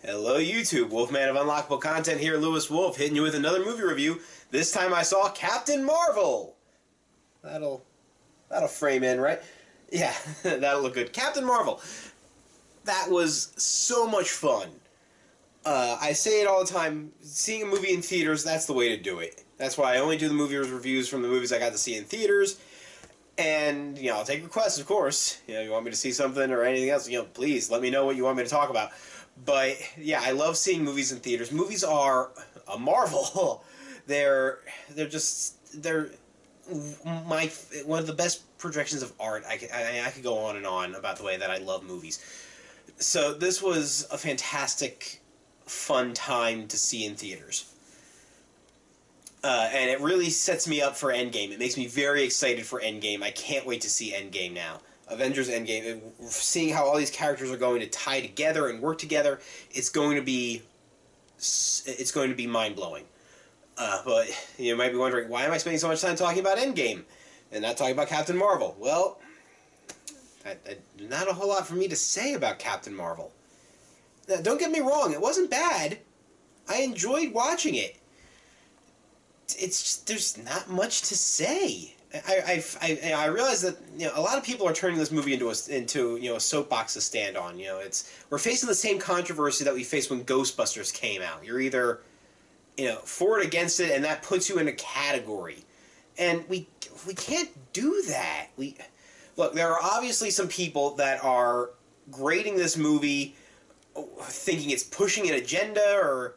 Hello YouTube, Wolfman of Unlockable Content here, Lewis Wolf, hitting you with another movie review. This time I saw Captain Marvel. That'll frame in, right? Yeah, that'll look good. Captain Marvel. That was so much fun. I say it all the time, seeing a movie in theaters, that's the way to do it. That's why I only do the movie reviews from the movies I got to see in theaters. And, I'll take requests, of course. You want me to see something or anything else, please let me know what you want me to talk about. But, yeah, I love seeing movies in theaters. Movies are a marvel. they're one of the best projections of art. I could go on and on about the way that I love movies. So this was a fantastic, fun time to see in theaters. And it really sets me up for Endgame. It makes me very excited for Endgame. I can't wait to see Endgame now. Avengers Endgame. Seeing how all these characters are going to tie together and work together, it's going to be mind-blowing. But you might be wondering, why am I spending so much time talking about Endgame and not talking about Captain Marvel? Well, not a whole lot for me to say about Captain Marvel. Now, don't get me wrong, it wasn't bad. I enjoyed watching it. It's just, there's not much to say. I realize that a lot of people are turning this movie into a soapbox to stand on. We're facing the same controversy that we faced when Ghostbusters came out. You're either for or against it, and that puts you in a category. And we can't do that. Look, there are obviously some people that are grading this movie thinking it's pushing an agenda or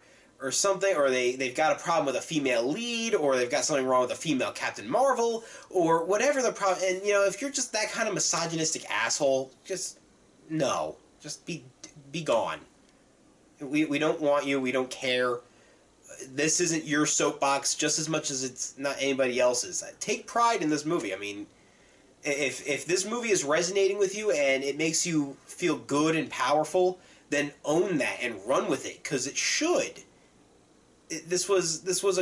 something, or they've got a problem with a female lead, or they've got something wrong with a female Captain Marvel, or whatever the problem. And, if you're just that kind of misogynistic asshole, just be gone. We don't want you. We don't care. This isn't your soapbox just as much as it's not anybody else's. Take pride in this movie. I mean, if this movie is resonating with you and it makes you feel good and powerful, then own that and run with it, because it should. This was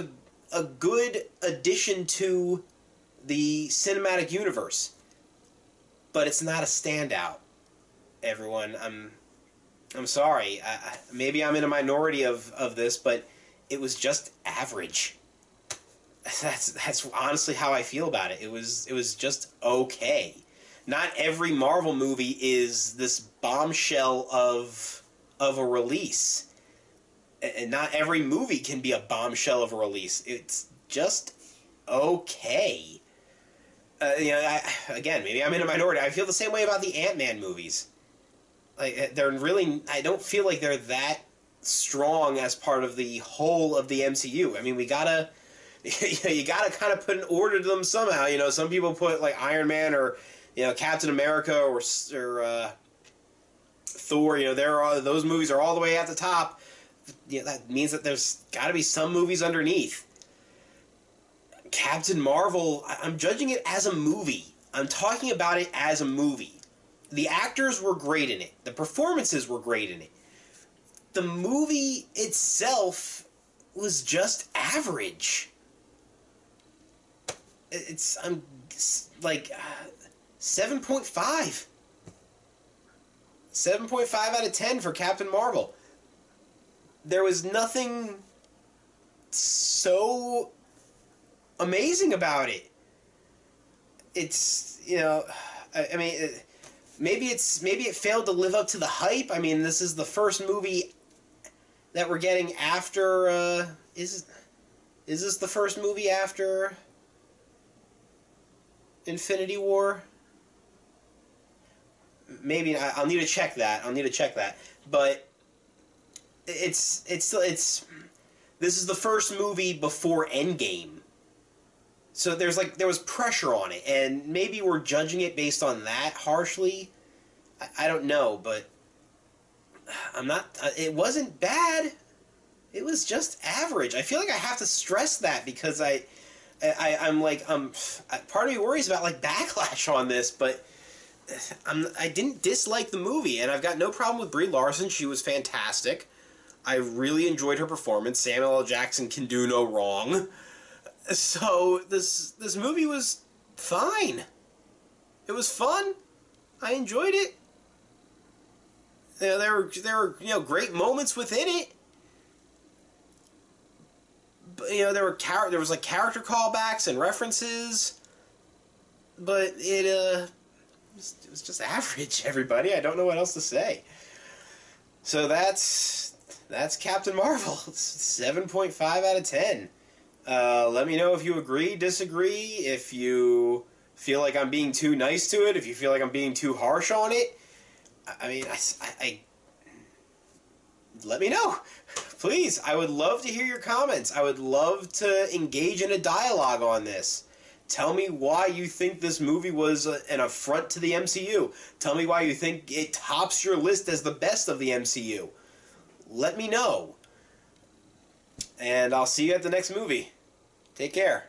a good addition to the cinematic universe, but it's not a standout. Everyone, I'm sorry. Maybe I'm in a minority of this, but it was just average. That's honestly how I feel about it. It was just okay. Not every Marvel movie is this bombshell of a release. And not every movie can be a bombshell of a release. It's just okay. Again, maybe I'm in a minority. I feel the same way about the Ant-Man movies. I don't feel like they're that strong as part of the whole of the MCU. I mean, you gotta kind of put an order to them somehow. Some people put like Iron Man or Captain America or Thor. Those movies are all the way at the top. That means that there's got to be some movies underneath. Captain Marvel, I'm judging it as a movie. I'm talking about it as a movie. The actors were great in it. The performances were great in it. The movie itself was just average. I'm like 7.5. 7.5 out of 10 for Captain Marvel. There was nothing so amazing about it. It's, I mean, maybe it failed to live up to the hype. I mean, this is the first movie that we're getting after, is this the first movie after Infinity War? Maybe. I'll need to check that. But this is the first movie before Endgame, so there was pressure on it, and maybe we're judging it based on that harshly. I don't know, but I'm not. It wasn't bad. It was just average. I feel like I have to stress that because I'm part of me worries about like backlash on this, but I didn't dislike the movie, and I've got no problem with Brie Larson. She was fantastic. I really enjoyed her performance. Samuel L. Jackson can do no wrong. So this movie was fine. It was fun. I enjoyed it. There were great moments within it. But, there was like character callbacks and references, but it was just average. Everybody, I don't know what else to say. So that's Captain Marvel. 7.5 out of 10. Let me know if you agree, disagree, if you feel like I'm being too nice to it, if you feel like I'm being too harsh on it. I mean, I let me know. Please, I would love to hear your comments. I would love to engage in a dialogue on this. Tell me why you think this movie was an affront to the MCU. Tell me why you think it tops your list as the best of the MCU. Let me know. And I'll see you at the next movie. Take care.